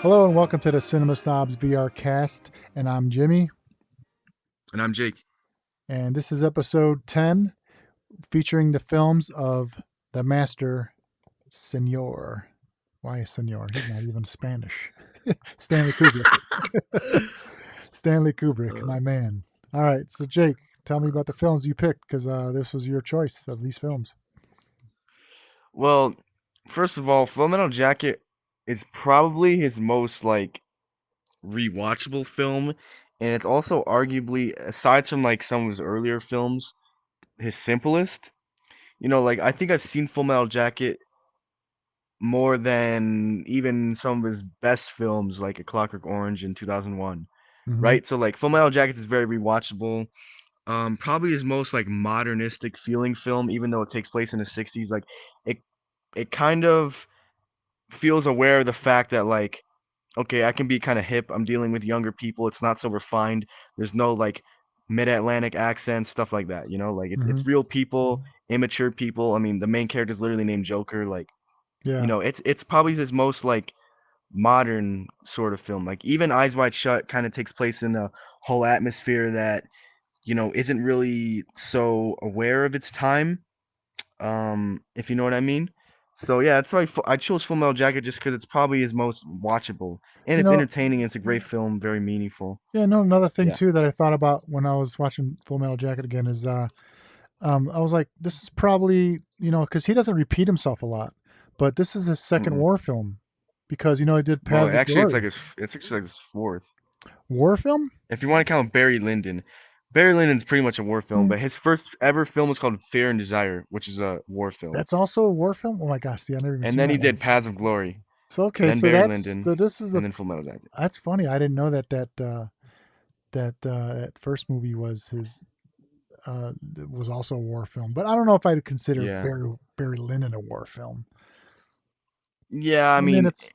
Hello and welcome to the Cinema Snobs VR Cast, and I'm Jimmy, And I'm Jake. and this is episode 10, featuring the films of the master Senor. Why Senor? He's not even Spanish. Stanley Kubrick. Stanley Kubrick, my man. All right, so Jake, tell me about the films you picked, because this was your choice of these films. Well, first of all, Full Metal Jacket is probably his most Rewatchable film. and it's also arguably, aside from some of his earlier films, his simplest. I think I've seen Full Metal Jacket more than even some of his best films, like A Clockwork Orange in 2001. Mm-hmm. Right? So Full Metal Jacket is very rewatchable. Probably his most modernistic Feeling film, even though it takes place in the 60s, it kind of feels aware of the fact that okay, I can be kind of hip. I'm dealing with younger people. It's not so refined. There's no mid-Atlantic accents, stuff like that. It's real people, immature people. I mean, the main character is literally named Joker. Yeah. It's probably his most modern sort of film. Like even Eyes Wide Shut kind of takes place in a whole atmosphere that isn't really so aware of its time. If you know what I mean. So yeah, that's why I chose Full Metal Jacket just because it's probably his most watchable and it's entertaining. It's a great film, very meaningful. Yeah, no, another thing Yeah. too that I thought about when I was watching Full Metal Jacket again is I was like, this is probably, because he doesn't repeat himself a lot, but this is his 2nd war film, because he did Well, Paths of actually, Glory. it's actually his fourth. War film? If you want to count Barry Lyndon. Barry Lyndon's pretty much a war film, but his first ever film was called Fear and Desire, which is a war film. That's also a war film? Oh my gosh, see, I never even And seen then that he did one. Paths of Glory. So okay, then so Barry that's Lyndon, this is and then Full Metal Jacket. That's funny. I didn't know that first movie was his was also a war film. But I don't know if I'd consider Barry Lyndon a war film. Yeah, I mean, it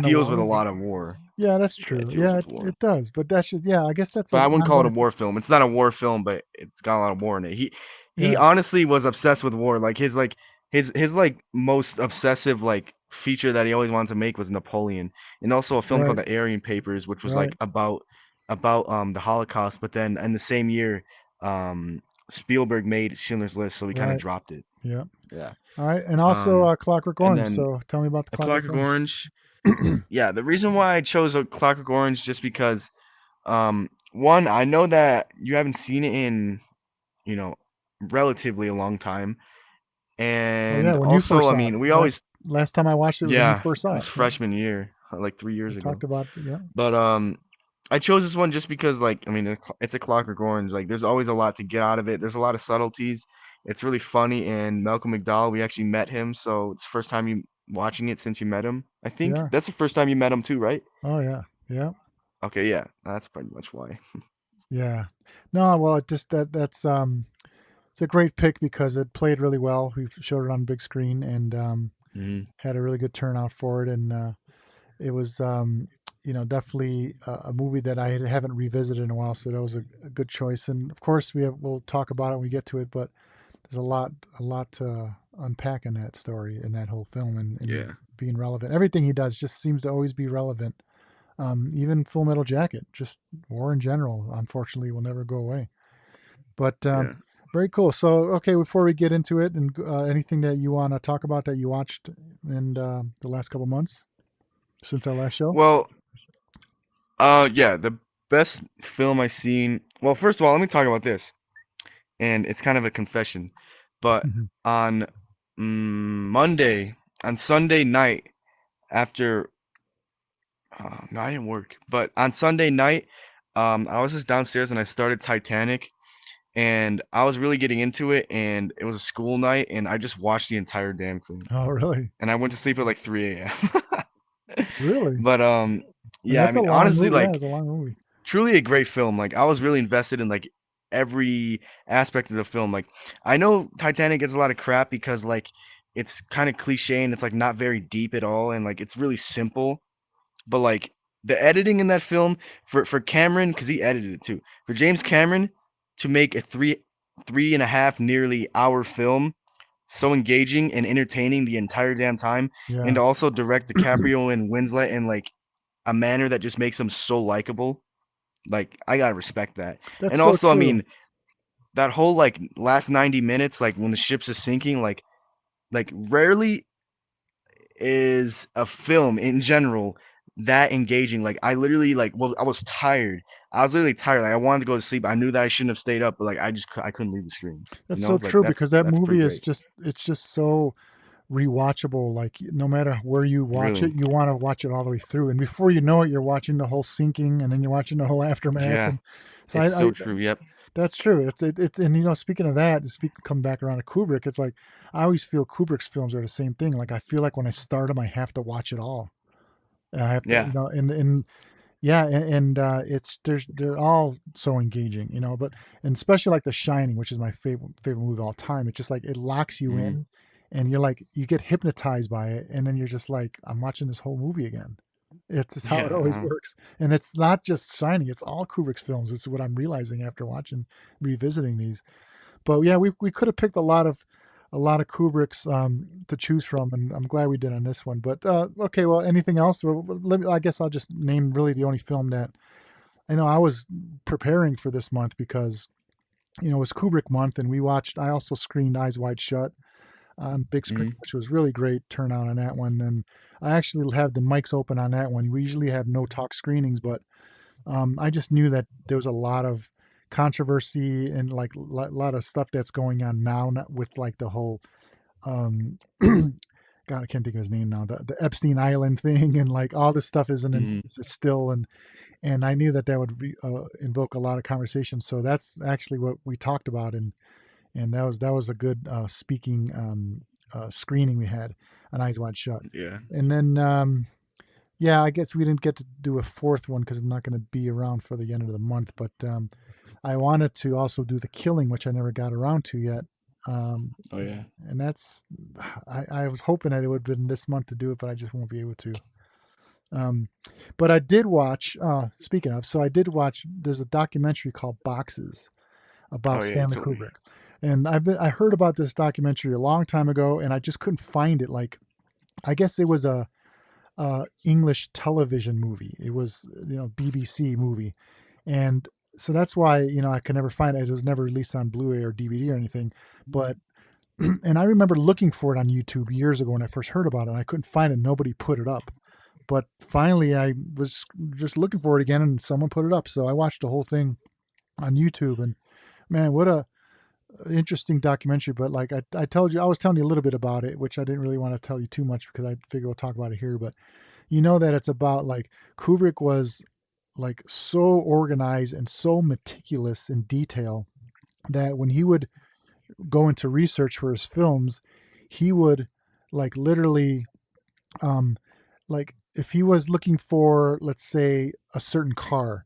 deals with a lot of war. Yeah, that's true. Yeah, it does. But that's just, I guess that's. But I wouldn't call it a war film. It's not a war film, but it's got a lot of war in it. He honestly was obsessed with war. His most obsessive feature that he always wanted to make was Napoleon, and also a film called The Aryan Papers, which was about the Holocaust. But then in the same year, Spielberg made Schindler's List, so he kind of dropped it. Yeah. Yeah. All right, and also Clockwork Orange. So tell me about the Clockwork Orange. Yeah, the reason why I chose A Clockwork Orange just because, one, I know that you haven't seen it in, relatively a long time, and also, I mean, we always last time I watched it was when you first saw it. It was freshman year, 3 years ago. Talked about But I chose this one just because, I mean, it's A Clockwork Orange. There's always a lot to get out of it. There's a lot of subtleties. It's really funny, and Malcolm McDowell, we actually met him, so it's the first time you watching it since you met him. I think that's the first time you met him too, right? Oh yeah. Okay, yeah, that's pretty much why. Yeah. No, well, it just that's it's a great pick because it played really well. We showed it on big screen and had a really good turnout for it, and it was definitely a movie that I haven't revisited in a while, so that was a good choice. And of course, we'll talk about it when we get to it, but there's a lot to unpack in that story, in that whole film, and being relevant. Everything he does just seems to always be relevant. Even Full Metal Jacket, just war in general, unfortunately, will never go away. But very cool. So, okay, before we get into it, and anything that you want to talk about that you watched in the last couple months since our last show? Well, the best film I've seen. Well, first of all, let me talk about this, and it's kind of a confession. But on Sunday night, after no, I didn't work, but on Sunday night, I was just downstairs and I started Titanic, and I was really getting into it, and it was a school night, and I just watched the entire damn thing. Oh, really? And I went to sleep at 3 a.m. Really? But yeah, I mean, honestly, it's a long movie. Truly a great film. I was really invested in every aspect of the film. I know Titanic gets a lot of crap because it's kind of cliche and it's not very deep at all, and it's really simple. But the editing in that film for Cameron, because he edited it too, for James Cameron to make a 3.5 nearly hour film so engaging and entertaining the entire damn time, and to also direct DiCaprio and Winslet and a manner that just makes them so likable. Like, I gotta respect that. That's And so also, I true. mean, that whole like last 90 minutes, like when the ship's is sinking, like rarely is a film in general that engaging. Like, I literally like, well, I was tired. I was literally tired. Like, I wanted to go to sleep. I knew that I shouldn't have stayed up, but like I couldn't leave the screen. That's You know, so it's like true because that that's movie pretty is great. it's just so rewatchable. Like no matter where you watch Really. it, you want to watch it all the way through. And before you know it, you're watching the whole sinking, and then you're watching the whole aftermath. Yeah. And so It's so true. Yep. that's true. It's and you know, speaking of that, come back around to Kubrick. It's like I always feel Kubrick's films are the same thing. Like I feel like when I start them, I have to watch it all. And I have to, Yeah. you know, and yeah, and they're all so engaging, you know. But and especially like The Shining, which is my favorite movie of all time. It's just like it locks you in, and you're like you get hypnotized by it, and then you're just like I'm watching this whole movie again. It's just how it always works, and it's not just Shining; it's all Kubrick's films. It's what I'm realizing after revisiting these. But yeah, we could have picked a lot of Kubrick's to choose from, and I'm glad we did on this one. But okay, well, anything else? Well, I guess I'll just name really the only film that I know I was preparing for this month because you know it was Kubrick month, and I also screened Eyes Wide Shut on Bigscreen, which was really great turnout on that one. And I actually have the mics open on that one. We usually have no talk screenings, but I just knew that there was a lot of controversy and like a lot of stuff that's going on now with like the whole God, I can't think of his name now, the Epstein Island thing, and like all this stuff isn't in, it's still, and I knew that would invoke a lot of conversation. So that's actually what we talked about, and that was a good speaking screening we had on Eyes Wide Shut. Yeah. And then yeah, I guess we didn't get to do a fourth one because I'm not going to be around for the end of the month. But I wanted to also do The Killing, which I never got around to yet. Oh yeah. And that's I was hoping that it would have been this month to do it, but I just won't be able to. But I did watch. Speaking of, so I did watch. There's a documentary called Boxes about Stanley Kubrick, and I heard about this documentary a long time ago, and I just couldn't find it. Like, I guess it was a English television movie. It was, you know, BBC movie. And so that's why, you know, I could never find it. It was never released on Blu-ray or DVD or anything. But, and I remember looking for it on YouTube years ago when I first heard about it. And I couldn't find it. Nobody put it up. But finally, I was just looking for it again and someone put it up. So I watched the whole thing on YouTube. And man, what a interesting documentary. But like I was telling you a little bit about it, which I didn't really want to tell you too much because I figure we'll talk about it here. But you know that it's about like Kubrick was like so organized and so meticulous in detail that when he would go into research for his films, he would like literally like if he was looking for, let's say, a certain car,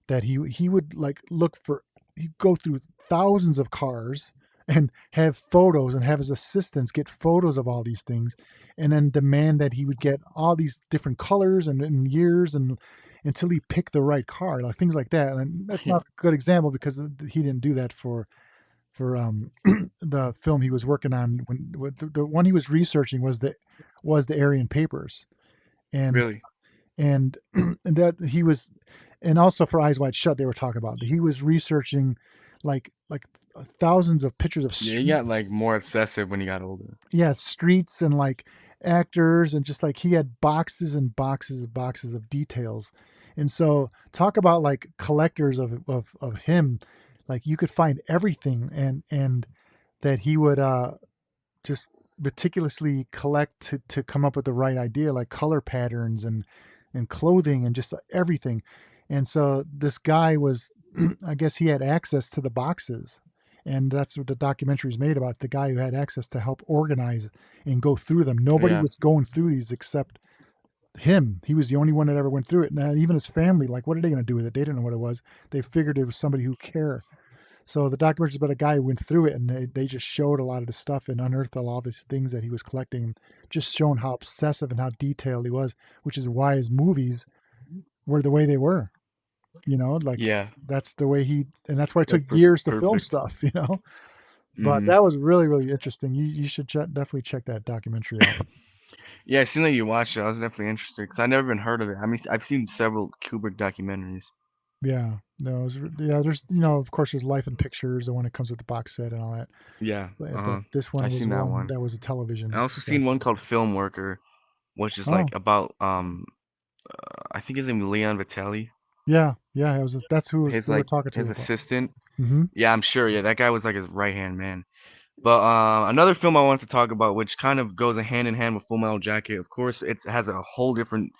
that he would like look for, he'd go through thousands of cars and have photos and have his assistants get photos of all these things and then demand that he would get all these different colors and years and until he picked the right car, like things like that. And that's not a good example because he didn't do that for the film he was working on. When the one he was researching was the Aryan Papers, and Really? and that he was, and also for Eyes Wide Shut, they were talking about that he was researching like thousands of pictures of streets. Yeah, he got like more obsessive when he got older. Yeah, streets and like actors, and just like he had boxes and boxes and boxes of details. And so talk about like collectors of him, like you could find everything, and that he would just meticulously collect to come up with the right idea, like color patterns and clothing and just everything. And so this guy was, I guess he had access to the boxes, and that's what the documentary is made about, the guy who had access to help organize and go through them. Nobody was going through these except him. He was the only one that ever went through it. Now, even his family, like, what are they going to do with it? They didn't know what it was. They figured it was somebody who cared. So the documentary is about a guy who went through it, and they just showed a lot of the stuff and unearthed all these things that he was collecting, just showing how obsessive and how detailed he was, which is why his movies were the way they were. You know, like, that's the way and that's why it took years to film stuff, you know. But that was really, really interesting. You should definitely check that documentary out. Yeah, I seen that you watched it. I was definitely interested because I never even heard of it. I mean, I've seen several Kubrick documentaries. Yeah, no, it was, yeah. There's of course, there's Life in Pictures, the one that comes with the box set and all that. Yeah. But this one I was seen that one one. that was a I television. also Seen seen one called Film Worker, which is Oh, like about I think his name is Leon Vitelli, yeah, yeah. It was. That's who his we were like talking his to about. assistant. Mm-hmm. Yeah, I'm sure. Yeah, that guy was like his right hand man. But another film I want to talk about, which kind of goes hand in hand with Full Metal Jacket. Of course, it has a whole different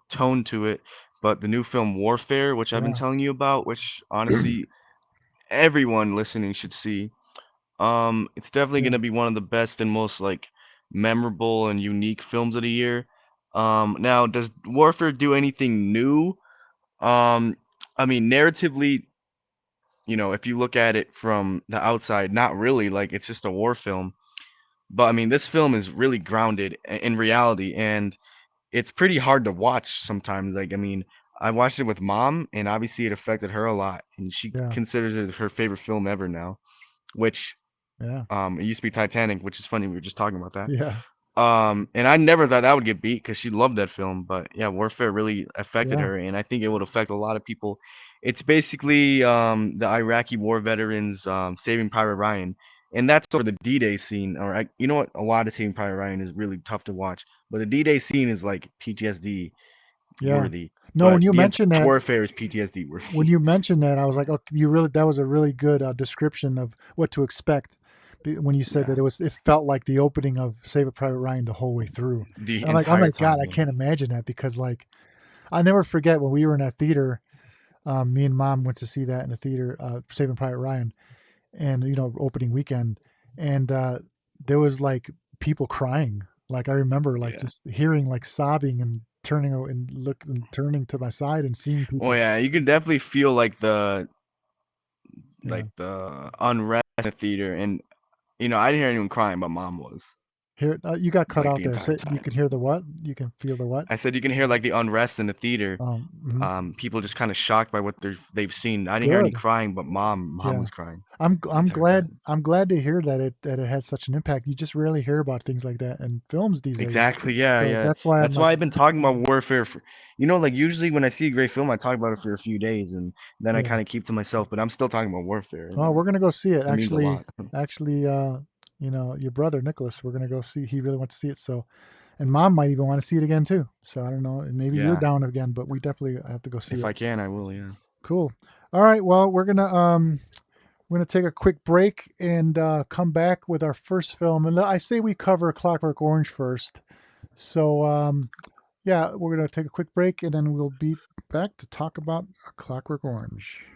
tone to it. But the new film Warfare, which I've been Yeah, telling you about, which honestly everyone listening should see. It's definitely yeah, gonna be one of the best and most like memorable and unique films of the year. Now, does Warfare do anything new? Um, I mean, narratively, if you look at it from the outside, not really. Like it's just a war film. But I mean, this film is really grounded in reality, and it's pretty hard to watch sometimes. Like, I mean, I watched it with mom, and obviously it affected her a lot, and she yeah, considers it her favorite film ever now. Which yeah, it used to be Titanic, which is funny. We were just talking about that. yeah, And I never thought that would get beat because she loved that film. But yeah, Warfare really affected yeah, her, and I think it would affect a lot of people. It's basically the Iraqi war veterans Saving Private Ryan, and that's over the D-Day scene. You know what? A lot of Saving Private Ryan is really tough to watch, but the D-Day scene is like PTSD yeah. worthy. No, when But you the entire mentioned that, Warfare is PTSD worthy. I was like, oh, that was a really good description of what to expect. When you said Yeah, that it felt like the opening of Save It Private Ryan the whole way through. the And I'm like, oh entire my God, time. I Yeah. can't imagine that because like I never forget when we were in that theater. Me and mom went to see that in the theater, Saving Private Ryan, and opening weekend, and there was like people crying. Like I remember like Yeah. just hearing like sobbing and turning to my side and seeing Oh people. yeah, you can definitely feel like Yeah. the unrest in the theater, and I didn't hear anyone crying, but mom was Here, you got cut like out the there. entire Say you can time. hear the what? You can feel the what? I said you can hear like the unrest in the theater. Mhm. People just kind of shocked by what they've seen. I didn't hear any Good. crying, but mom Yeah. was crying the I'm entire glad time. to hear that it had such an impact. You just rarely hear about things like that in films these days. Exactly. Yeah, So yeah. that's why I'm That's like, why I've been talking about Warfare for, like usually when I see a great film, I talk about it for a few days, and then I yeah. kind of keep to myself. But I'm still talking about Warfare. Oh, we're gonna go see it. It means a lot. Actually, your brother Nicholas, we're gonna go see. He really wants to see it. So, and mom might even want to see it again too. So I don't know. And maybe you're Yeah. down again, but we definitely have to go see If it. I can, I will. Yeah. Cool. All right. Well, we're gonna take a quick break and come back with our first film. And I say we cover A Clockwork Orange first. So yeah, we're gonna take a quick break and then we'll be back to talk about A Clockwork Orange.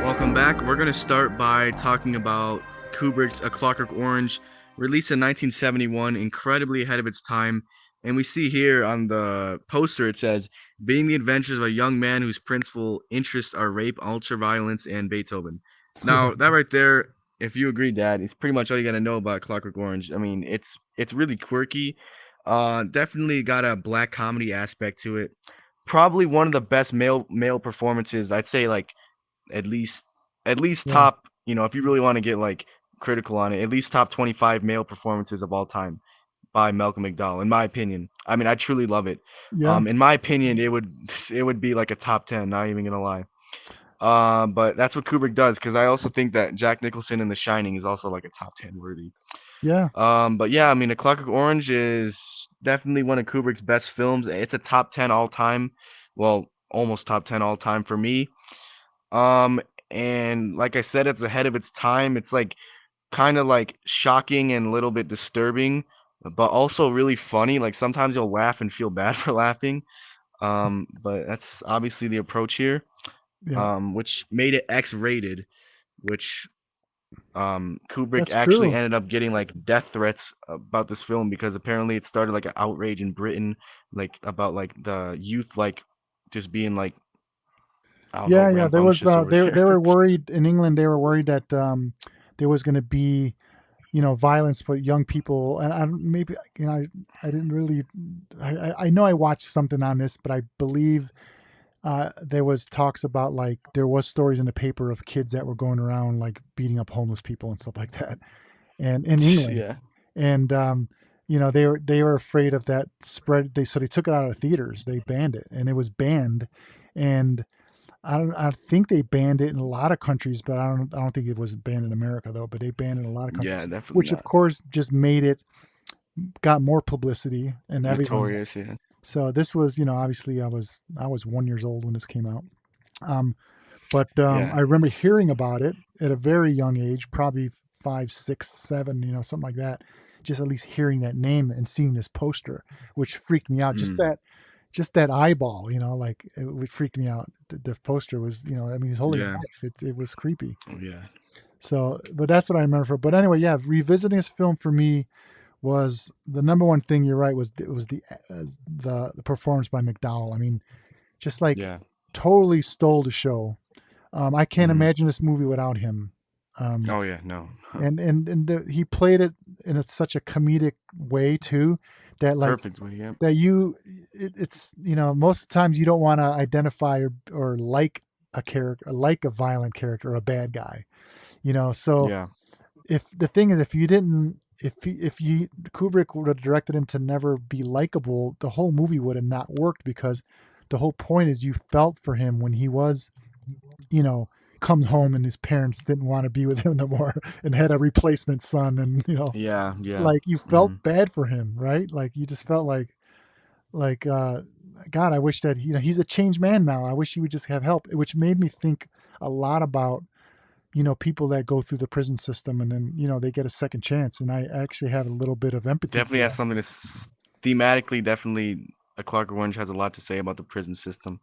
Welcome back. We're going to start by talking about Kubrick's A Clockwork Orange, released in 1971, incredibly ahead of its time. And we see here on the poster, it says, being the adventures of a young man whose principal interests are rape, ultraviolence, and Beethoven. Now, that right there, if you agree, Dad, is pretty much all you got to know about Clockwork Orange. I mean, it's really quirky. Definitely got a black comedy aspect to it. Probably one of the best male performances. I'd say like at least Yeah. top, if you really want to get like critical on it, at least top 25 male performances of all time by Malcolm McDowell, in my opinion. I mean, I truly love it. Yeah. In my opinion, it would be like a top 10, not even gonna lie. But that's what Kubrick does, because I also think that Jack Nicholson in The Shining is also like a top 10 worthy. Yeah. But yeah, I mean, A Clockwork Orange is definitely one of Kubrick's best films. It's a top 10 all time. Well, almost top 10 all time for me. And like I said, it's ahead of its time. It's like kind of like shocking and a little bit disturbing, but also really funny. Like sometimes you'll laugh and feel bad for laughing. But that's obviously the approach here. Yeah, Which Made it X-rated, which Kubrick that's actually true. ended up getting like death threats about this film because apparently it started like an outrage in Britain, like about like the youth like just being like, I don't know, Yeah, yeah. There was rambunctious over there. they were worried in England. They were worried that there was going to be, violence with young people, and I don't, maybe I didn't really. I know I watched something on this, but I believe there was talks about, like, there was stories in the paper of kids that were going around like beating up homeless people and stuff like that, and in England, Yeah, and they were afraid of that spread. They took it out of theaters. They banned it, and it was banned, and I think they banned it in a lot of countries, but I don't think it was banned in America though. But they banned it in a lot of yeah, countries, definitely which of not. course just made it got more publicity and everyone. Notorious, yeah. So this was, obviously I was 1 years old when this came out. Um, but Yeah. I remember hearing about it at a very young age, probably 5, 6, 7, something like that. Just at least hearing that name and seeing this poster, which freaked me out. mm, Just that eyeball, like it freaked me out. The poster was, I mean, he's holding a yeah, knife. It was creepy. Oh yeah. So, but that's what I remember for. But anyway, yeah, revisiting this film for me was the number one thing. You're right. Was the performance by McDowell. I mean, just like Yeah. totally stole the show. I can't Mhm. imagine this movie without him. Um, Oh yeah, no. he played it in such a comedic way too, that like Perfect way, yeah. that it's most of the times you don't want to identify or like a character, like a violent character or a bad guy. So Yeah. if the thing is, if you didn't, if you Kubrick would have directed him to never be likable, the whole movie would have not worked, because the whole point is you felt for him when he was, you know, come home and his parents didn't want to be with him no more and had a replacement son, and Yeah, yeah. like you Mhm. felt bad for him, right? Like you just felt like God, I wish that he's a changed man now. I wish he would just have help, which made me think a lot about people that go through the prison system, and then they get a second chance, and I actually have a little bit of empathy for Definitely has that. something to thematically, definitely A Clockwork Orange has a lot to say about the prison system.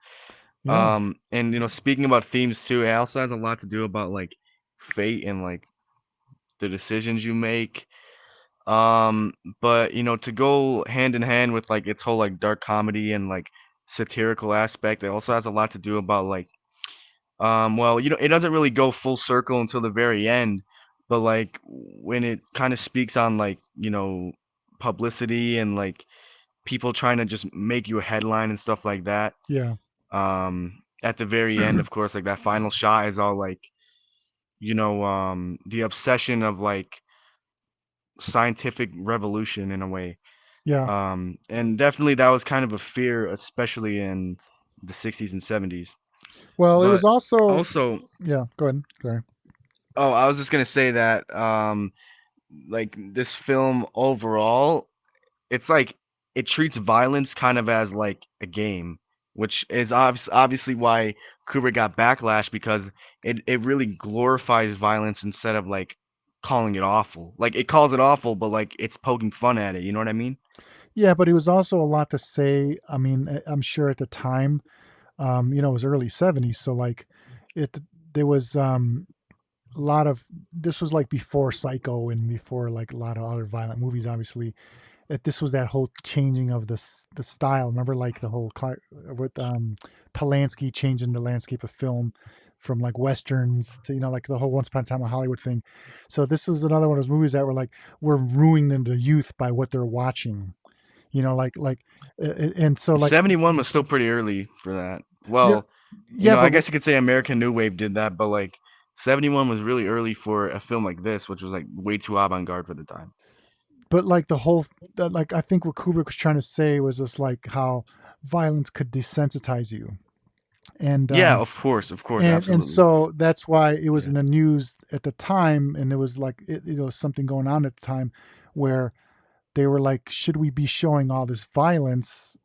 Yeah, And speaking about themes too, it also has a lot to do about like fate and like the decisions you make. Um, but to go hand in hand with like its whole like dark comedy and like satirical aspect, it also has a lot to do about like well, it doesn't really go full circle until the very end, but like when it kind of speaks on like, publicity and like people trying to just make you a headline and stuff like that. yeah, At the very end, of course, like that final shot is all like, the obsession of like scientific revolution in a way. yeah. And definitely that was kind of a fear, especially in the 60s and 70s. Well, it was but also, also yeah. Go ahead. Sorry. Oh, I was just gonna say that, like this film overall, it's like it treats violence kind of as like a game, which is obviously why Kubrick got backlash because it really glorifies violence instead of like calling it awful. Like it calls it awful, but like it's poking fun at it. You know what I mean? Yeah, but it was also a lot to say. I mean, I'm sure at the time, it was early '70s, so like, it there was a lot of this was like before Psycho and before like a lot of other violent movies, obviously. This was that whole changing of the style. Remember, like the whole with Polanski changing the landscape of film from like westerns to like the whole Once Upon a Time in Hollywood thing. So this is another one of those movies that were like we're ruining the youth by what they're watching. And so like 71 was still pretty early for that. yeah, Well, yeah, I but guess you could say American New Wave did that, but like 71 was really early for a film like this, which was like way too avant-garde for the time. like the whole like I think what Kubrick was trying to say was just like how violence could desensitize you, and Yeah, um of course, and absolutely. so that's why it was Yeah. in the news at the time, and it was like something going on at the time where they were like, should we be showing all this violence,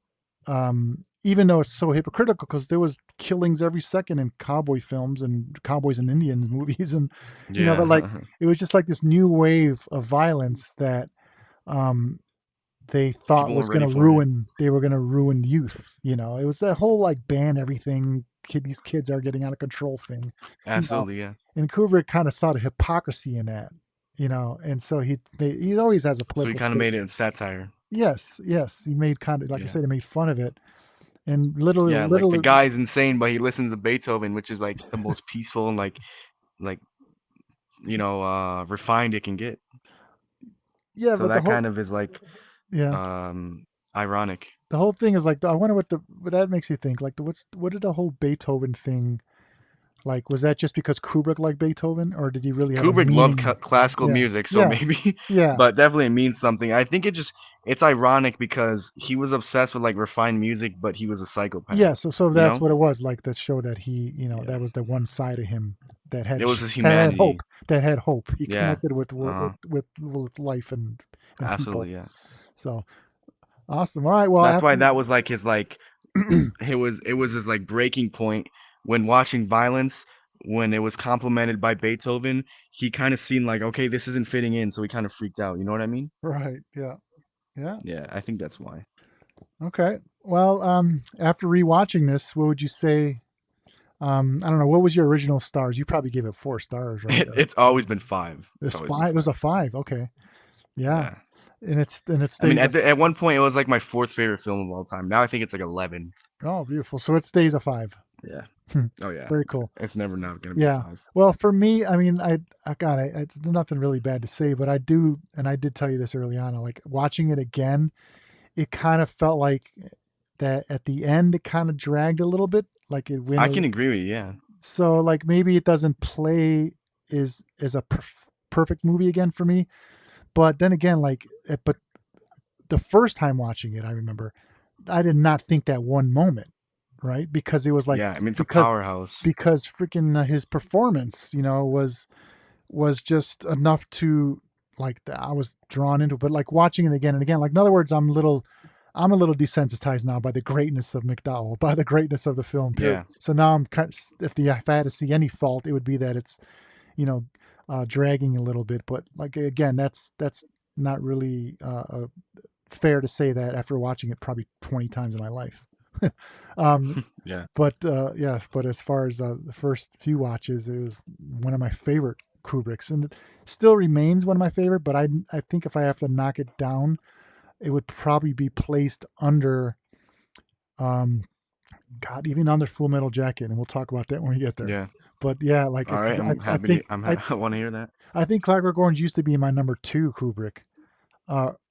even though it's so hypocritical because there was killings every second in cowboy films and cowboys and Indians movies, and but like Yeah. it was just like this new wave of violence that um, they thought People was weren't going ready to for it. ruin. They were going to ruin youth. It was that whole like ban everything. These kids are getting out of control thing. You know, Absolutely, yeah. and Kubrick kind of saw the hypocrisy in that. And so he always has a So he political kind of made it statement. in satire. Yes, he made kind of like I Yeah. said, he made fun of it, and literally, Yeah, like the guy's insane, but he listens to Beethoven, which is like the most peaceful and like refined it can get. yeah. So But the that whole kind of is like yeah, ironic. the whole thing is like I wonder what that makes you think. Like what did the whole Beethoven thing like? Was that just because Kubrick liked Beethoven, or did he really have a Kubrick loved meaning? classical Yeah, music, so yeah, maybe, yeah. but definitely it means something. I think it's ironic because he was obsessed with like refined music, but he was a psychopath. Yeah, so You that's know? what it was like to show that he, Yeah. that was the one side of him that It was his that had hope, humanity. that had hope. He Yeah. connected with Uh-huh. with life and people. Absolutely, yeah. So awesome. All right. Well, That's why after that was like his like it was his like breaking point when watching violence. When it was complemented by Beethoven, he kind of seen like, okay, this isn't fitting in, so he kind of freaked out. You know what I mean? right, yeah, yeah. Yeah, I think that's why. Okay. Well, after rewatching this, what would you say? I don't know. What was your original stars? You probably gave it 4 stars, right? It's always been 5. It's It's always been five. It was 5. a 5. Okay. Yeah, Yeah. and it I mean, stays. at one point, it was like my 4th favorite film of all time. Now I think it's like 11. Oh, beautiful. So it stays a 5. Yeah. Oh yeah. Very cool. It's never not gonna be Yeah. 5. Well, for me, I mean, it's nothing really bad to say, but I do, and I did tell you this early on. Like watching it again, it kind of felt like that at the end, it kind of dragged a little bit. Like it went. I can agree with you. Yeah. So like maybe it doesn't play is a perfect movie again for me. But then again, but the first time watching it, I remember I did not think that one moment, right? Because it was like Yeah. I mean, it's a because powerhouse. because freaking his performance, was just enough to like I was drawn into. But like watching it again and again, like in other words, I'm a little desensitized now by the greatness of McDowell, by the greatness of the film. Period. Yeah. So now I'm kind of, if I had to see any fault, it would be that it's dragging a little bit. But like again, that's not really fair to say that after watching it probably 20 times in my life. Yeah. But but as far as the first few watches, it was one of my favorite Kubricks, and it still remains one of my favorite. But I think if I have to knock it down, it would probably be placed under, God, even under Full Metal Jacket, and we'll talk about that when we get there. Yeah. But yeah, like All right. I'm I happy. think I want to hear that. I think Clockwork Orange used to be my number 2 Kubrick.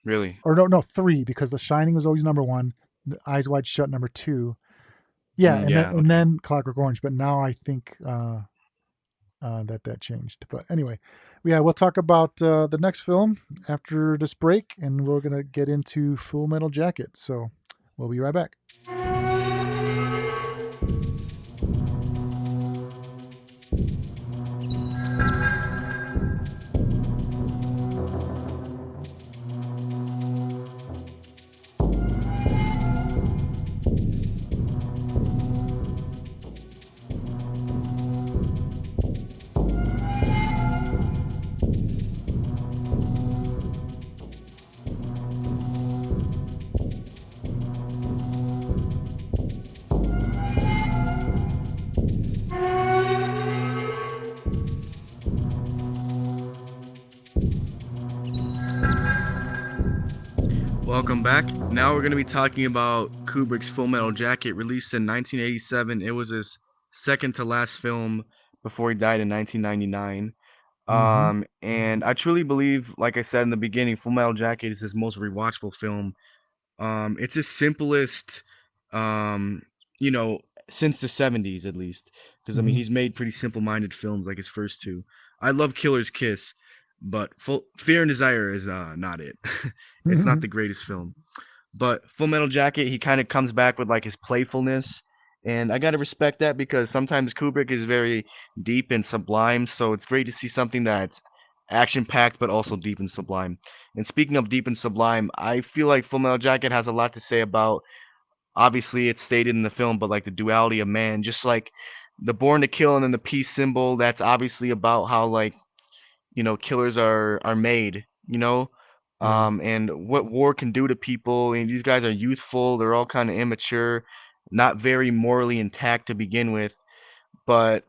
Really? Or no, 3, because The Shining was always number 1, Eyes Wide Shut number 2. Yeah, and then Clockwork Orange. But now I think that changed. But anyway, yeah, we'll talk about the next film after this break, and we're gonna get into Full Metal Jacket. So we'll be right back. Welcome back. Now we're going to be talking about Kubrick's Full Metal Jacket, released in 1987. It was his second to last film Before he died in 1999. Mm-hmm. And I truly believe, like I said in the beginning, Full Metal Jacket is his most rewatchable film. It's his simplest, you know, since the 70s at least. Because, I mean, Mhm. he's made pretty simple-minded films like his first two. I love Killer's Kiss, but Fear and Desire is not it. It's not the greatest film. But Full Metal Jacket, he kind of comes back with like his playfulness. And I got to respect that because sometimes Kubrick is very deep and sublime. So it's great to see something that's action-packed but also deep and sublime. And speaking of deep and sublime, I feel like Full Metal Jacket has a lot to say about obviously it's stated in the film, but like the duality of man, just like the born to kill and then the peace symbol. That's obviously about how like killers are made, Yeah. and what war can do to people. And these guys are youthful. They're all kind of immature, not very morally intact to begin with. But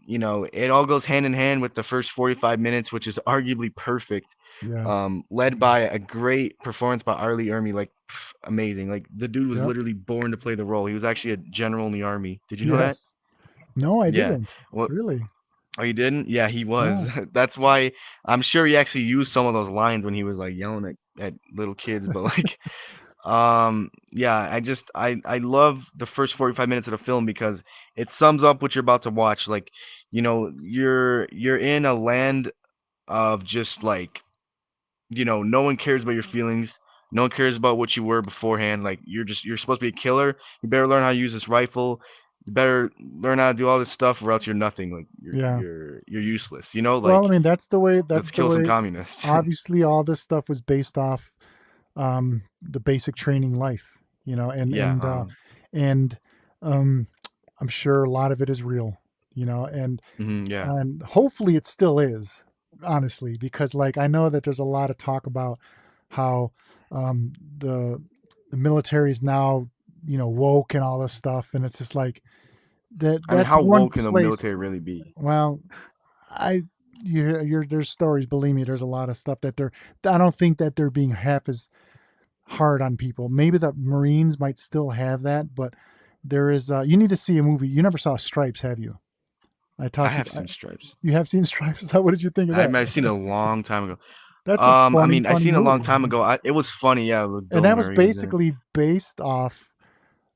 it all goes hand in hand with the first 45 minutes, which is arguably perfect. Yes. Led by a great performance by Arlie Ermy, like amazing. Like the dude was Yep. literally born to play the role. He was actually a general in the army. Did you know that? Yes. No, I Yeah. didn't. Well, Really? oh, you didn't? Yeah, he was. No. That's why I'm sure he actually used some of those lines when he was like yelling at little kids. But like, yeah, I love the first 45 minutes of the film because it sums up what you're about to watch. Like, you're in a land of just like, no one cares about your feelings. No one cares about what you were beforehand. Like you're supposed to be a killer. You better learn how to use this rifle. You better learn how to do all this stuff, or else you're nothing. Like Yeah. you're useless. Well, I Like mean, that's the way. let's That's the kill some way. communists. Obviously, all this stuff was based off the basic training life, and Yeah. and um, I'm sure a lot of it is real, and Yeah. and hopefully it still is, honestly, because like I know that there's a lot of talk about how um, the the military is now woke and all this stuff, and it's just like that. I mean, That's how one woke can the place. military really be? Well, I there's stories. Believe me, there's a lot of stuff that they're. I don't think that they're being half as hard on people. Maybe the Marines might still have that, but there is. You need to see a movie. You never saw Stripes, have you? I I talked to have seen Stripes. you. Have seen Stripes? What did you think of I that? mean, I've seen it a long time ago. That's a I funny, mean, I funny seen it a long movie, time ago. It was funny, yeah, with and Bill that was Murray was in it. basically based off.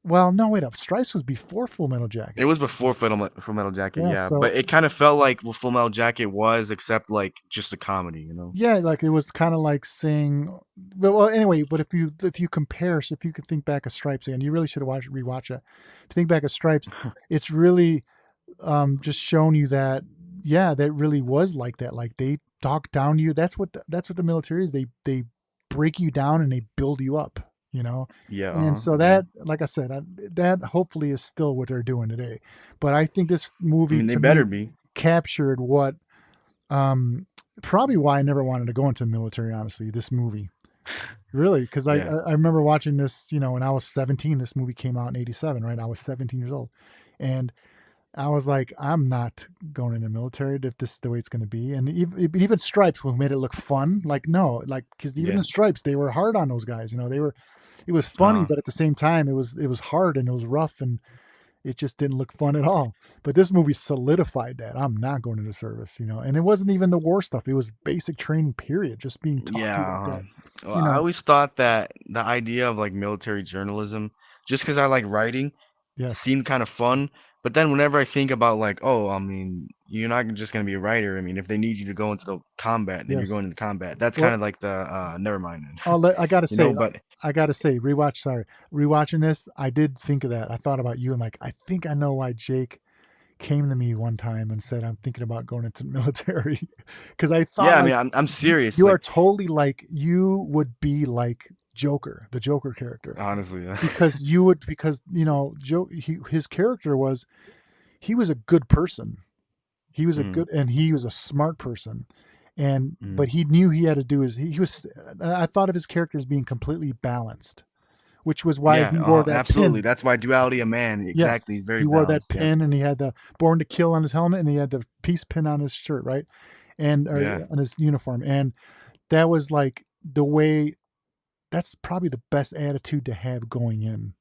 Well, no, wait up. Stripes was before Full Metal Jacket. It was before Full Metal Jacket, Yeah, yeah. so But it kind of felt like what Full Metal Jacket was, except like just a comedy. yeah, like it was kind of like saying, well, anyway. But if you compare, so if you could think back of Stripes again, you really should rewatch it. If you think back of Stripes, it's really just showing you that yeah, that really was like that. Like they talk down to you. That's what the military is. They break you down and they build you up. Yeah, And so that, like I said, that hopefully is still what they're doing today. But I think this I movie mean, they to me better be. captured what probably why I never wanted to go into the military. Honestly, this movie really because I, Yeah. I I remember watching this when I was 17. This movie came out in '87, right? I was 17 years old, and I was like, I'm not going in the military if this is the way it's going to be. And even Stripes, who made it look fun, like no, like because even Yeah. in Stripes, they were hard on those guys. They were. It was funny, Uh-huh. but at the same time, it was hard and it was rough and it just didn't look fun at all. But this movie solidified that I'm not going into service. And it wasn't even the war stuff. It was basic training, period. Just being taught you like Yeah. that. Well, You I know, always thought that the idea of like military journalism, just because I like writing, yes, seemed kind of fun. But then whenever I think about like, oh, I mean, you're not just gonna be a writer. I mean, if they need you to go into the combat, then you're yes. going into combat. That's kind Well, of like the never mind I gotta say, But rewatching this, I did think of that. I thought about you and like, I think I know why Jake came to me one time and said, I'm thinking about going into the military. Because I thought yeah, I mean, like I'm serious. you are Like totally like, you would be like Joker, the Joker character. honestly, yeah. Because his character was, he was a good person. He was a Mm, good, and he was a smart person. But mm. he knew he had to do he was, I thought of his character as being completely balanced, which was why Yeah, he wore that absolutely. pin. That's why duality of man. Exactly, he's Yes, very he wore that balanced. Yeah, pin, and he had the Born to Kill on his helmet, and he had the peace pin on his shirt, right, yeah, on his uniform, and that was like the way. That's probably the best attitude to have going in,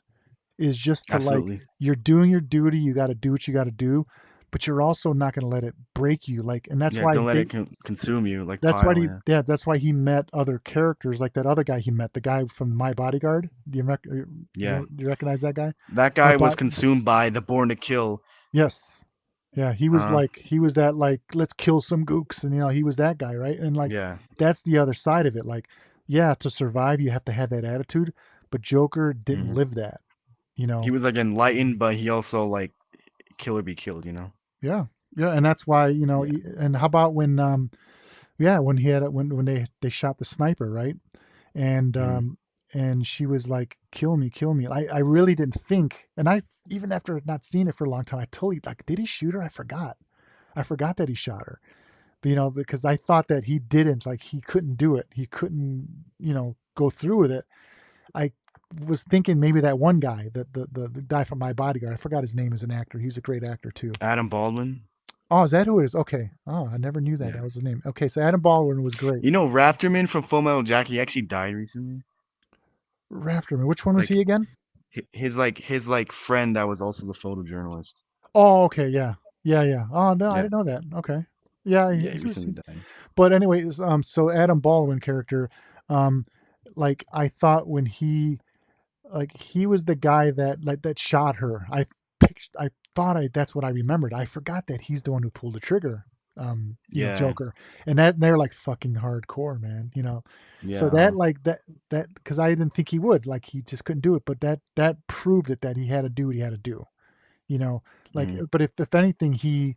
is just to like absolutely. you're doing your duty, you got to do what you got to do, but you're also not going to let it break you. Like, and that's Yeah, why don't let it consume you like that's why pile. Yeah, that's why he met other characters like that other guy he met, the guy from My Bodyguard. yeah. Do you recognize that guy? That My guy was Bo- consumed by the Born to Kill. yes. Yeah, he Uh, was that like, let's kill some gooks, and he was that guy, right? And like yeah. that's the other side of it. Like, yeah, to survive you have to have that attitude, but Joker didn't Mhm. live that. He was like enlightened, but he also like kill or be killed. Yeah, yeah, and that's why Yeah. And how about when he had when they shot the sniper, right? And Mhm. and she was like, kill me, kill me. I really didn't think, and I, even after not seeing it for a long time, I totally, like, did he shoot her? I forgot that he shot her. But, you know, because I thought that he didn't, like, he couldn't do it. He couldn't, you know, go through with it. I was thinking maybe that one guy, the guy from My Bodyguard, I forgot his name as an actor. He's a great actor too. Adam Baldwin. Oh, is that who it is? Okay. Oh, I never knew that. Yeah. That was his name. Okay, so Adam Baldwin was great. You know, Rafterman from Full Metal Jacket, he actually died recently. Rafterman. Which one was Like, he again? His friend that was also the photojournalist. Oh, okay, yeah. Oh no, I Yeah. didn't know that. Okay. Yeah, Yeah, he he was. recently died. But anyways, so Adam Baldwin character, like, I thought when he was the guy that shot her. I thought that's what I remembered. I forgot that he's the one who pulled the trigger. You know, Yeah. Joker, and they're like fucking hardcore, man. You know, Yeah. so that because I didn't think he would, like, he just couldn't do it, but that proved it, that he had to do what he had to do. You know, like, but if anything, he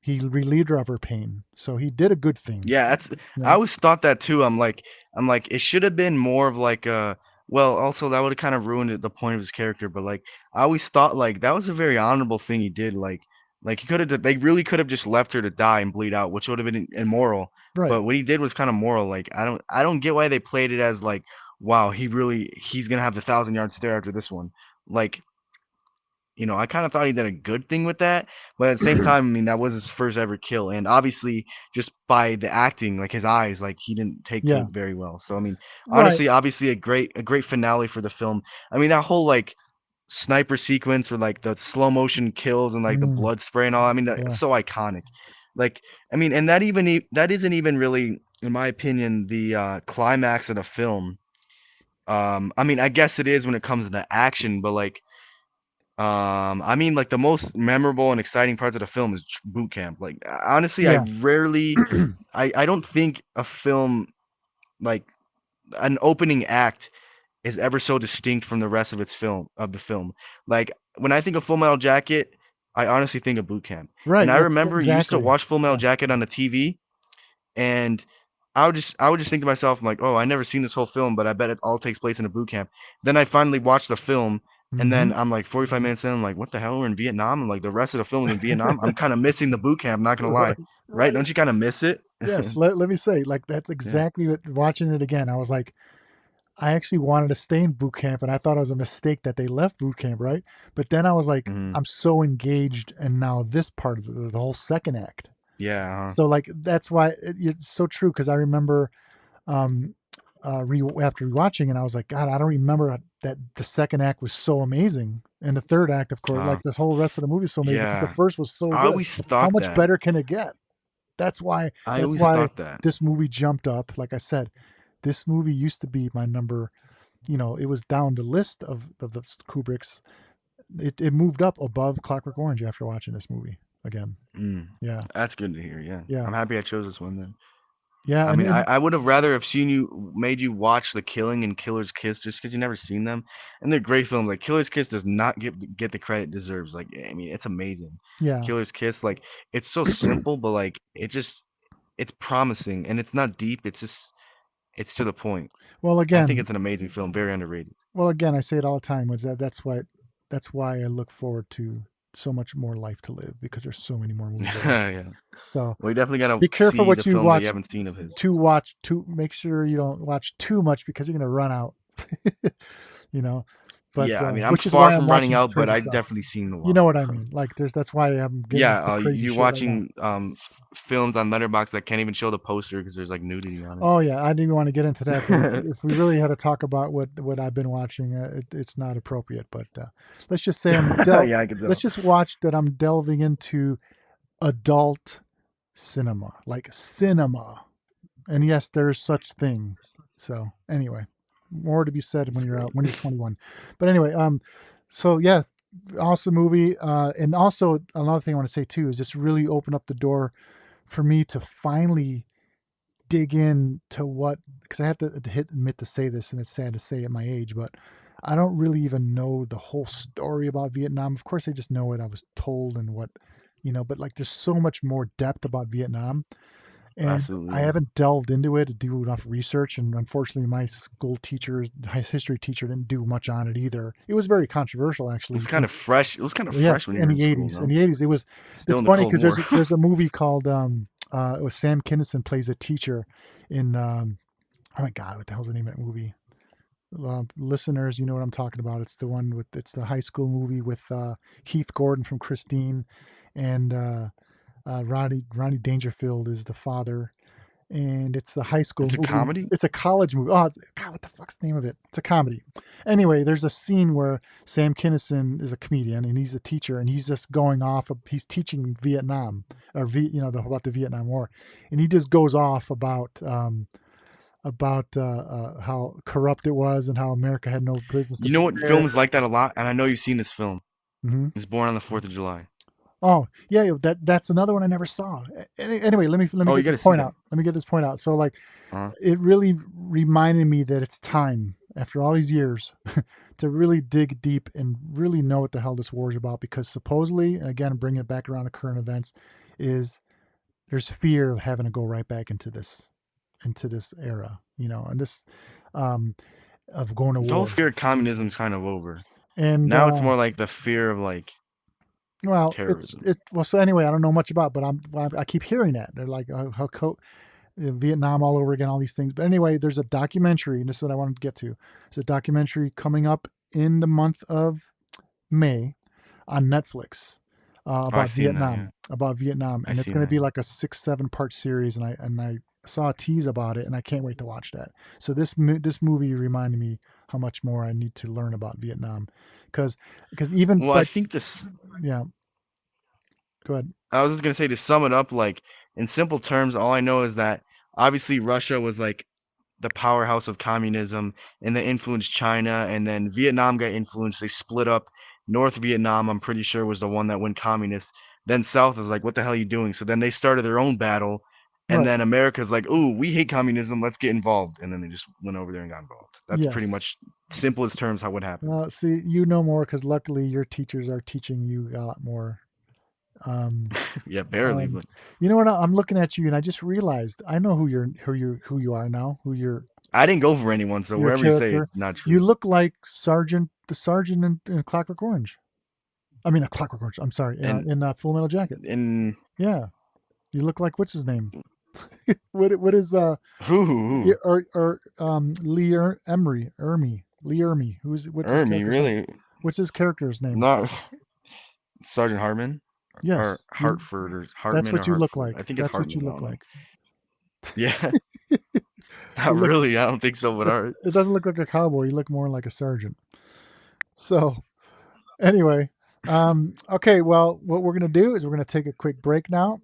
relieved her of her pain, so he did a good thing. Yeah, I always thought that too. I'm like, it should have been more of like a. Well, also that would have kind of ruined the point of his character. But like, I always thought like that was a very honorable thing he did. Like he could have. They really could have just left her to die and bleed out, which would have been immoral. Right. But what he did was kind of moral. Like I don't get why they played it as like, wow, he's gonna have the 1,000-yard stare after this one. Like, you know, I kind of thought he did a good thing with that, but at the same time, I mean, that was his first ever kill, and obviously, just by the acting, like his eyes, like he didn't take to it very well. So I mean, honestly, obviously, a great finale for the film. I mean, that whole like sniper sequence with like the slow motion kills and like the blood spray and all. I mean, it's so iconic. Like, I mean, and that isn't even really, in my opinion, the climax of the film. I mean, I guess it is when it comes to the action, but like. I mean, like the most memorable and exciting parts of the film is boot camp. Like, honestly, I rarely, I don't think a film, like an opening act, is ever so distinct from the rest of the film. Like when I think of Full Metal Jacket, I honestly think of boot camp. Right. And I remember you used to watch Full Metal Jacket on the TV, and I would just think to myself, I'm like, oh, I never seen this whole film, but I bet it all takes place in a boot camp. Then I finally watched the film. And then I'm like 45 minutes in, I'm like, what the hell? We're in Vietnam? And like the rest of the film is in Vietnam. I'm kind of missing the boot camp, not gonna lie. Right? Don't you kind of miss it? Yes. Let me say, like, that's exactly what, watching it again, I was like, I actually wanted to stay in boot camp, and I thought it was a mistake that they left boot camp, right? But then I was like, I'm so engaged, and now this part of the whole second act. Yeah. So like that's why it's so true, because I remember after rewatching, and I was like, God, I don't remember that the second act was so amazing, and the third act, of course, like this whole rest of the movie is so amazing because the first was so good. I always thought how much better can it get? That's why this movie jumped up. Like I said, this movie used to be my number. You know, it was down the list of the Kubrick's. It moved up above Clockwork Orange after watching this movie again. Yeah, that's good to hear. Yeah, I'm happy I chose this one then. Yeah, I mean, I would have rather have made you watch The Killing and Killer's Kiss, just because you never seen them, and they're great films. Like Killer's Kiss does not get the credit it deserves. Like, I mean, it's amazing. Yeah, Killer's Kiss, like, it's so simple, but like it's promising, and it's not deep. It's to the point. Well, again, I think it's an amazing film, very underrated. Well, again, I say it all the time. That's why I look forward to so much more life to live, because there's so many more movies. Yeah. So we definitely gotta be careful what you watch. You haven't seen of his. Make sure you don't watch too much, because you're gonna run out. You know. But yeah, I mean, I'm far from running out, but I've definitely seen the. You know what I mean? Like, that's why I'm getting crazy you're watching films on Letterboxd that can't even show the poster because there's like nudity on it. Oh yeah, I didn't even want to get into that. If we really had to talk about what I've been watching, it's not appropriate. But let's just say let's just watch that I'm delving into adult cinema, like cinema, and yes, there's such thing. So anyway. More to be said when you're 21. But anyway, so yeah, awesome movie. And also another thing I want to say too is this really opened up the door for me to finally dig into because I have to admit to say this, and it's sad to say at my age, but I don't really even know the whole story about Vietnam. Of course, I just know what I was told and what, but like there's so much more depth about Vietnam. And Absolutely. I haven't delved into it to do enough research, and unfortunately, my school teacher, history teacher, didn't do much on it either. It was very controversial, actually. It was kind of fresh. It was kind of fresh Yes, when you in were in the school. '80s. No? In the '80s, it was. Still It's in the funny Cold because War. there's a movie called it was Sam Kinison plays a teacher in oh my god, what the hell's the name of that movie? Listeners, you know what I'm talking about. It's the one with it's the high school movie with Keith Gordon from Christine, and Ronnie Dangerfield is the father, and it's a high school It's a movie. comedy? It's a college movie. Oh God, what the fuck's the name of it? It's a comedy. Anyway, there's a scene where Sam Kinison is a comedian and he's a teacher, and he's just going off. He's teaching Vietnam or about the Vietnam War, and he just goes off about how corrupt it was and how America had no business. You know what film is like that a lot, and I know you've seen this film. Mm-hmm. It's Born on the 4th of July. Oh yeah, that's another one I never saw. Anyway, let me get this point out. Let me get this point out. So like, it really reminded me that it's time after all these years to really dig deep and really know what the hell this war is about. Because supposedly, again, bring it back around to current events, is there's fear of having to go right back into this era, and this of going to war. The whole fear of communism is kind of over, and now it's more like the fear of like. Well, terrorism. So anyway, I don't know much about, but I keep hearing that they're like Vietnam all over again, all these things. But anyway, there's a documentary, and this is what I wanted to get to. It's a documentary coming up in the month of May on Netflix about Vietnam. About Vietnam, and it's going to be like a 6-7 part series, and I saw a tease about it, and I can't wait to watch that. So this movie reminded me how much more I need to learn about Vietnam, because even I think this. Yeah. Go ahead. I was just gonna say, to sum it up, like in simple terms, all I know is that obviously Russia was like the powerhouse of communism, and they influenced China, and then Vietnam got influenced. They split up. North Vietnam, I'm pretty sure, was the one that went communist. Then South is like, what the hell are you doing? So then they started their own battle. And then America's like, ooh, we hate communism. Let's get involved. And then they just went over there and got involved. That's pretty much simplest terms how what happened. Well, see, you know more because luckily your teachers are teaching you a lot more. Yeah, barely. But you know what? I'm looking at you and I just realized I know who you are now. I didn't go for anyone, so wherever you say it's not true. You look like the sergeant in A Clockwork Orange. I mean, A Clockwork Orange. I'm sorry, in Full Metal Jacket. Yeah, you look like what's his name? what is who or Lee Ermey? What's his really name? What's his character's name? Not Sergeant Hartman. Yes, or Hartford or Hartman. That's what you look like. I think it's that's Hartman, what you look like. Yeah. Not really. I don't think so. But it doesn't look like a cowboy. You look more like a sergeant. So, anyway, okay. Well, what we're gonna do is we're gonna take a quick break now.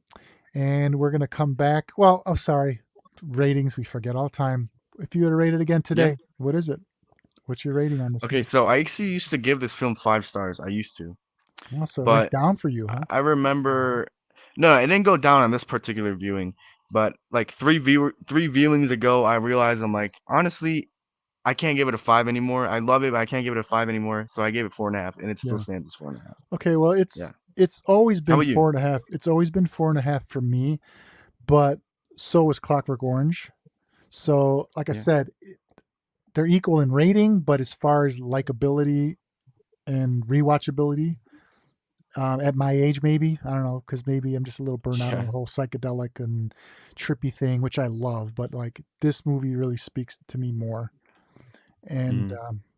And we're going to come back. Well, I'm sorry. Ratings, we forget all the time. If you were to rate it again today, what is it? What's your rating on this? Okay, so I actually used to give this film 5 stars. I used to. Well, so it went down for you, huh? I remember... No, it didn't go down on this particular viewing. But like 3 viewings ago, I realized I'm like, honestly, I can't give it a 5 anymore. I love it, but I can't give it a 5 anymore. So I gave it 4.5, and it still stands as 4.5. Okay, well, it's always been 4.5. It's always been 4.5 for me, but so was Clockwork Orange. So, like I said, they're equal in rating, but as far as likability and rewatchability, at my age, maybe, I don't know, because maybe I'm just a little burnt out on the whole psychedelic and trippy thing, which I love, but like this movie really speaks to me more. And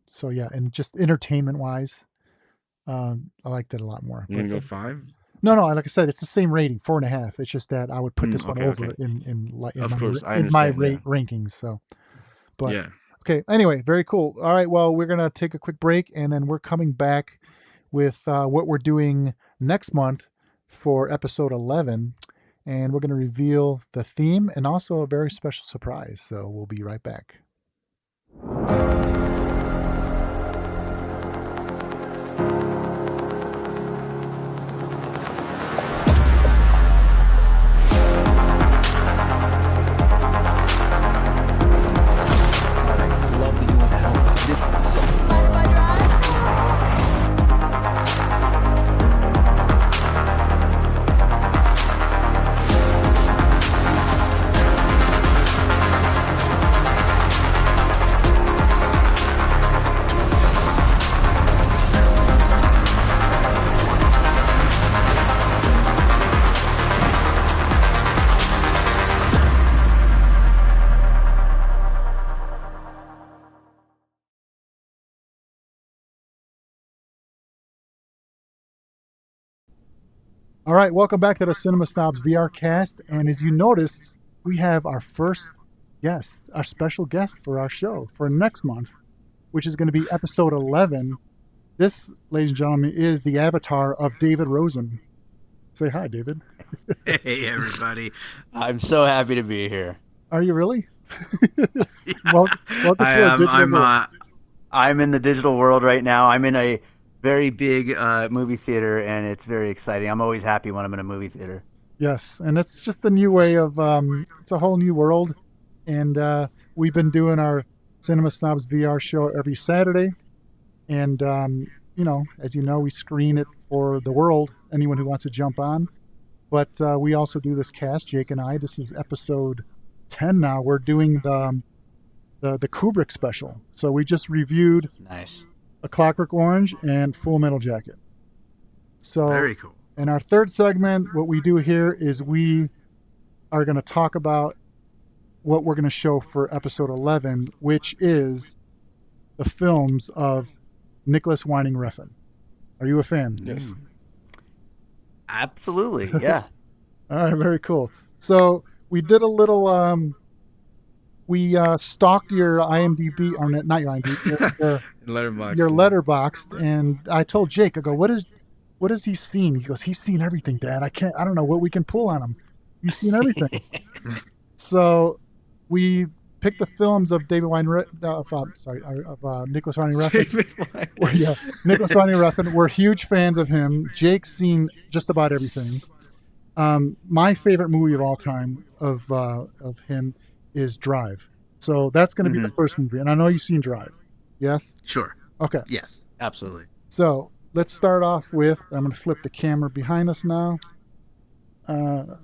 so, yeah, and just entertainment wise, I liked it a lot more. You gonna go 5? No, like I said, it's the same rating, 4.5. It's just that I would put this one over in my rankings. So, but okay. Anyway, very cool. All right. Well, we're gonna take a quick break, and then we're coming back with what we're doing next month for episode 11, and we're gonna reveal the theme and also a very special surprise. So we'll be right back. All right, welcome back to the Cinema Snobs VR Cast. And as you notice, we have our first guest, our special guest for our show for next month, which is going to be episode 11. This, ladies and gentlemen, is the avatar of David Rosen. Say hi, David. Hey, everybody. I'm so happy to be here. Are you really? Welcome to I'm in the digital world right now. I'm in a very big movie theater, and it's very exciting. I'm always happy when I'm in a movie theater. Yes, and it's just a new way of, it's a whole new world. And we've been doing our Cinema Snobs VR show every Saturday. And, as you know, we screen it for the world, anyone who wants to jump on. But we also do this cast, Jake and I. This is episode 10 now. We're doing the Kubrick special. So we just reviewed A Clockwork Orange and Full Metal Jacket. So very cool. In our third segment, what we do here is we are going to talk about what we're going to show for episode 11, which is the films of Nicholas Winding Refn. Are you a fan? Yes. Absolutely, yeah. All right, very cool. So we did a little, we stalked your IMDb, or not your IMDb, your Letterboxd, and I told Jake, I go, what has he seen? He goes, he's seen everything, Dad. I don't know what we can pull on him. He's seen everything. So we picked the films of Nicholas Winding Refn. Nicholas Winding Refn. We're huge fans of him. Jake's seen just about everything. My favorite movie of all time of him is Drive. So that's going to be the first movie. And I know you've seen Drive. Yes? Sure. Okay. Yes, absolutely. So let's start off with, I'm going to flip the camera behind us now. And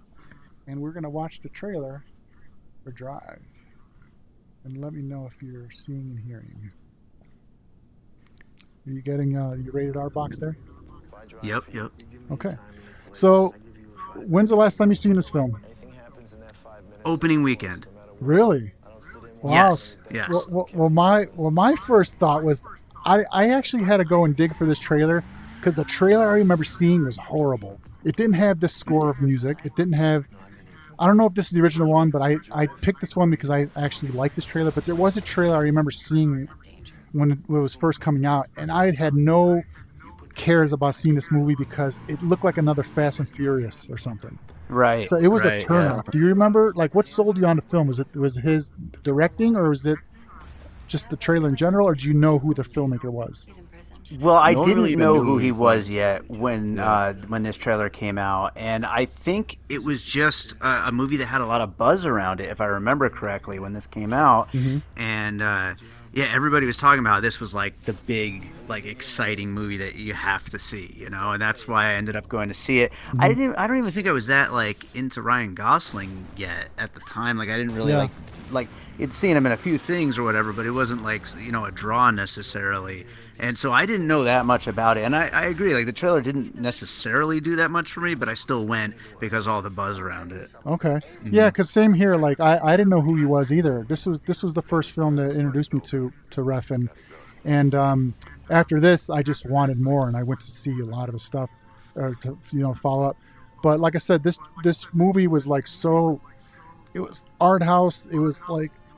we're going to watch the trailer for Drive. And let me know if you're seeing and hearing. Are you getting your rated R box there? Yep. Okay. So, when's the last time you've seen this film? Opening weekend. Really? Wow. Yes. Well, my first thought was, I actually had to go and dig for this trailer because the trailer I remember seeing was horrible. It didn't have this score of music. It didn't have. I don't know if this is the original one, but I picked this one because I actually liked this trailer. But there was a trailer I remember seeing when it was first coming out, and I had no cares about seeing this movie because it looked like another Fast and Furious or something. Right. So it was a turnoff. Yeah. Do you remember, what sold you on the film? Was his directing, or was it just the trailer in general, or do you know who the filmmaker was? Well, I didn't know who he was yet when this trailer came out, and I think it was just a movie that had a lot of buzz around it, if I remember correctly, when this came out. Mm-hmm. And everybody was talking about this was like the big, exciting movie that you have to see, and that's why I ended up going to see it. Mm-hmm. I don't even think I was that into Ryan Gosling yet at the time. I didn't really it's seen him in a few things or whatever, but it wasn't a draw necessarily. And so I didn't know that much about it. And I agree, the trailer didn't necessarily do that much for me, but I still went because all the buzz around it. Okay. Mm-hmm. Yeah, because same here. I didn't know who he was either. This was the first film that introduced me to Refn. And after this, I just wanted more, and I went to see a lot of the stuff to follow up. But like I said, this movie was so... It was art house. It was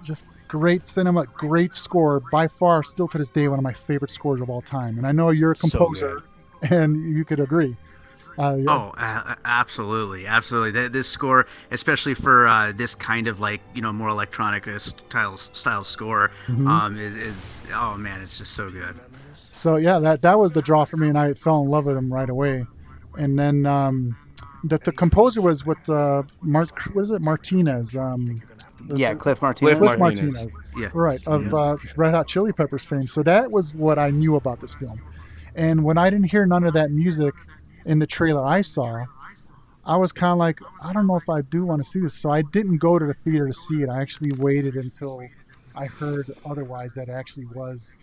just great cinema, great score. By far, still to this day, one of my favorite scores of all time. And I know you're a composer, and you could agree. Absolutely. This score, especially for this kind of more electronic style score, mm-hmm. is it's just so good. So yeah, that was the draw for me, and I fell in love with him right away. And then the composer was Martinez. Cliff Martinez. Cliff Martinez. Yeah. Right, of Red Hot Chili Peppers fame. So that was what I knew about this film. And when I didn't hear none of that music in the trailer I saw, I was kind of I don't know if I do want to see this. So I didn't go to the theater to see it. I actually waited until I heard otherwise that it actually was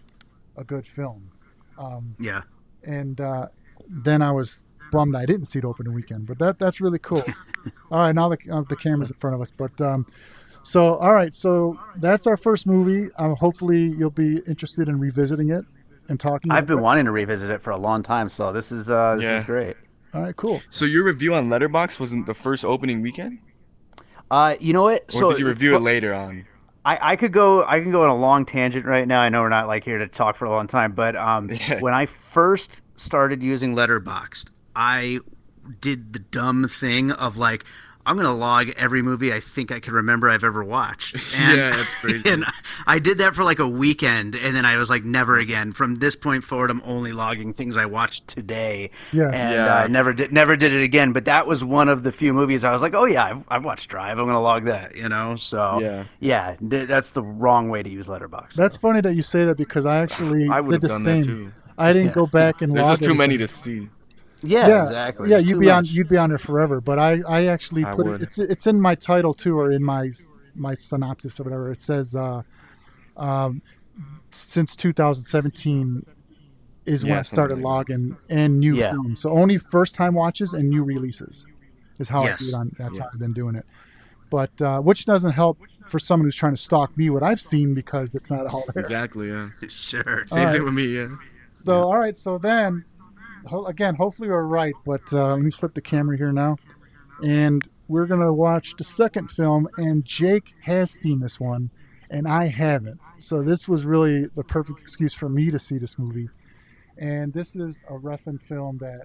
a good film. And then I was bummed I didn't see it opening weekend, but that's really cool. All right, now the camera's in front of us, but all right, so that's our first movie. Hopefully you'll be interested in revisiting it and talking. I've been wanting to revisit it for a long time, so this is great. All right, cool. So your review on Letterboxd wasn't the first opening weekend? You know what? Or did you review it later on? I can go on a long tangent right now. I know we're not like here to talk for a long time, but when I first started using Letterboxd, I did the dumb thing of like, I'm going to log every movie I think I can remember I've ever watched. And, yeah, that's crazy. And I did that for like a weekend, and then I was like, never again. From this point forward, I'm only logging things I watched today. Yes. And I never did it again. But that was one of the few movies I was like, oh yeah, I've watched Drive. I'm going to log that, you know? So yeah, that's the wrong way to use Letterboxd. That's funny that you say that, because I actually did the same. That too. I didn't go back and log There's just too many to see. Yeah, exactly. Yeah, you'd be on there forever. But I actually put it. It's in my title too, or in my synopsis or whatever. It says since 2017 is when I started logging and new films. So only first time watches and new releases is how I do it on. That's how I've been doing it. But which doesn't help for someone who's trying to stalk me what I've seen, because it's not all there. Exactly. Yeah. Sure. Same thing with me. Yeah. So all right. So then. Again, hopefully we're right, but let me flip the camera here now. And we're going to watch the second film, and Jake has seen this one, and I haven't. So this was really the perfect excuse for me to see this movie. And this is a Refn film that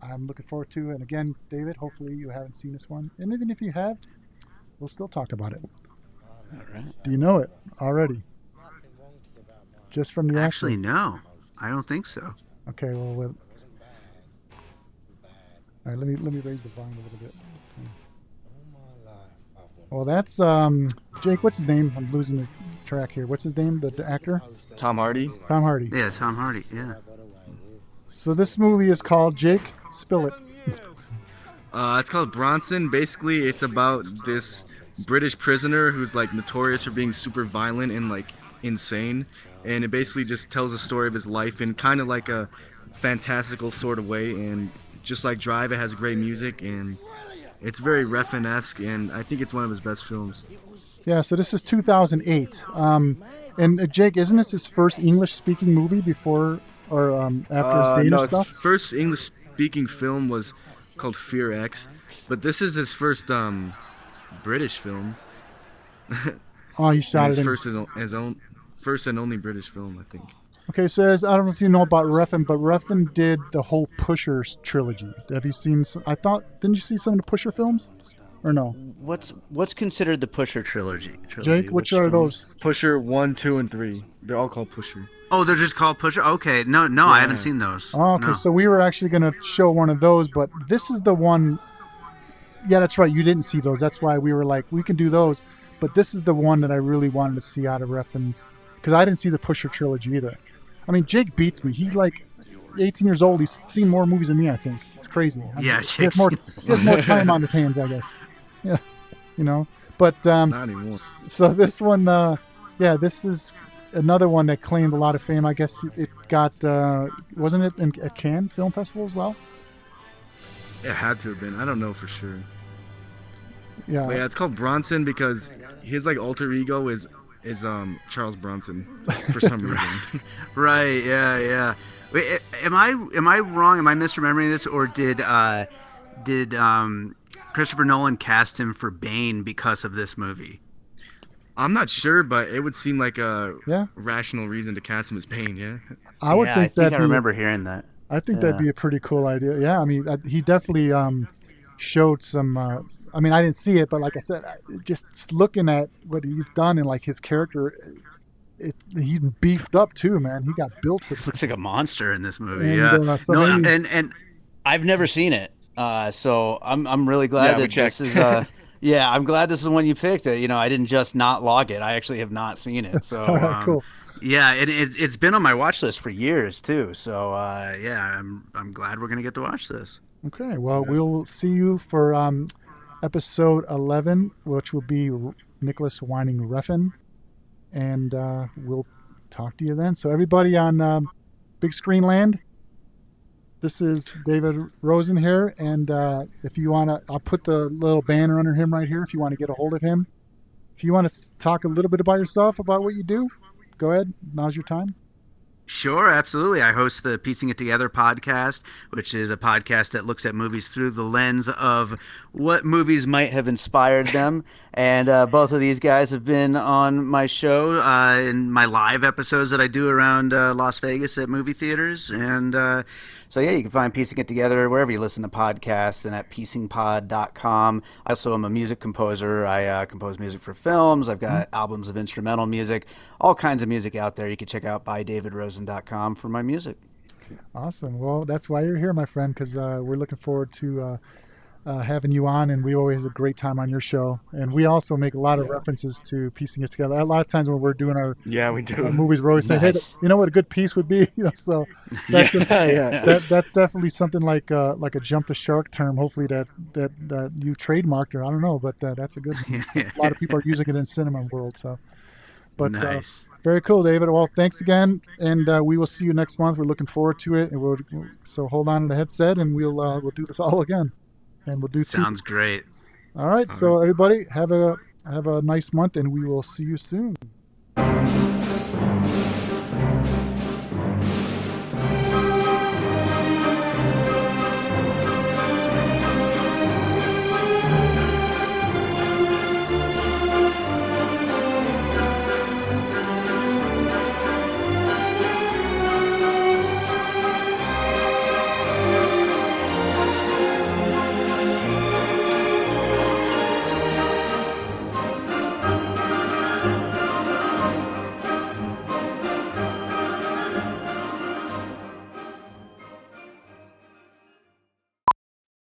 I'm looking forward to. And again, David, hopefully you haven't seen this one. And even if you have, we'll still talk about it. All right. Do you know it already? Just from the Actually, no. I don't think so. Okay, well... All right, let me raise the volume a little bit. Well, that's Jake. What's his name? I'm losing the track here. What's his name? The actor? Tom Hardy. Tom Hardy. Yeah, Tom Hardy. Yeah. So this movie is called Jake. Spill it. It's called Bronson. Basically, it's about this British prisoner who's like notorious for being super violent and like insane, and it basically just tells a story of his life in kind of like a fantastical sort of way. And just like Drive, it has great music, and it's very Refn-esque, and I think it's one of his best films. Yeah, so this is 2008. And Jake, isn't this his first English-speaking movie before or after his Danish stuff? His first English-speaking film was called Fear X, but this is his first British film. Oh, he shot it in. His own first and only British film, I think. Okay, so I don't know if you know about Refn, but Refn did the whole Pusher trilogy. Have you seen? Didn't you see some of the Pusher films, or no? What's considered the Pusher trilogy? Jake, which are those? Pusher 1, 2, and 3. They're all called Pusher. Oh, they're just called Pusher. Okay, no, yeah. I haven't seen those. Oh, okay, so we were actually going to show one of those, but this is the one. Yeah, that's right. You didn't see those. That's why we were like, we can do those, but this is the one that I really wanted to see out of Refn's, because I didn't see the Pusher trilogy either. I mean, Jake beats me. He 18 years old. He's seen more movies than me, I think. It's crazy. Yeah, he has more time on his hands, I guess. Yeah, you know. But not anymore. So this one, this is another one that claimed a lot of fame. I guess it got, wasn't it at Cannes Film Festival as well? It had to have been. I don't know for sure. Yeah. But yeah, it's called Bronson because his like alter ego is Charles Bronson for some reason. Right. Yeah. Wait, am I wrong? Am I misremembering this, or did Christopher Nolan cast him for Bane because of this movie? I'm not sure, but it would seem like a rational reason to cast him as Bane. Yeah. I would think that. I remember hearing that. I think that'd be a pretty cool idea. Yeah. I mean, he definitely showed some. I mean, I didn't see it, but like I said, just looking at what he's done and like his character, he's beefed up too, man. He got built for. Looks like a monster in this movie. And I've never seen it, so I'm really glad that this is. I'm glad this is the one you picked. I didn't just not log it. I actually have not seen it. So cool. Yeah, and it's been on my watch list for years too. So I'm glad we're gonna get to watch this. Okay, well, we'll see you for episode 11, which will be Nicholas Winding Refn, and we'll talk to you then. So everybody on Big Screen Land, this is David Rosen here, and if you want to, I'll put the little banner under him right here if you want to get a hold of him. If you want to talk a little bit about yourself, about what you do, go ahead. Now's your time. Sure, absolutely. I host the Piecing It Together podcast, which is a podcast that looks at movies through the lens of what movies might have inspired them. And both of these guys have been on my show in my live episodes that I do around Las Vegas at movie theaters. And so, yeah, you can find Piecing It Together wherever you listen to podcasts and at piecingpod.com. I also am a music composer. I compose music for films. I've got albums of instrumental music, all kinds of music out there. You can check out bydavidrosen.com for my music. Awesome. Well, that's why you're here, my friend, because we're looking forward to having you on, and we always have a great time on your show. And we also make a lot of references to piecing it together. A lot of times when we're doing our we do movies, we're always saying, "Hey, you know what a good piece would be?" So that's that's definitely something like a jump the shark term. Hopefully that you trademarked, or I don't know, but that's a good one. A lot of people are using it in cinema world. So, but nice. Very cool, David. Well, thanks again, and we will see you next month. We're looking forward to it, and so hold on to the headset, and we'll do this all again. And we'll do Sounds great. All right. So everybody have a nice month, and we will see you soon.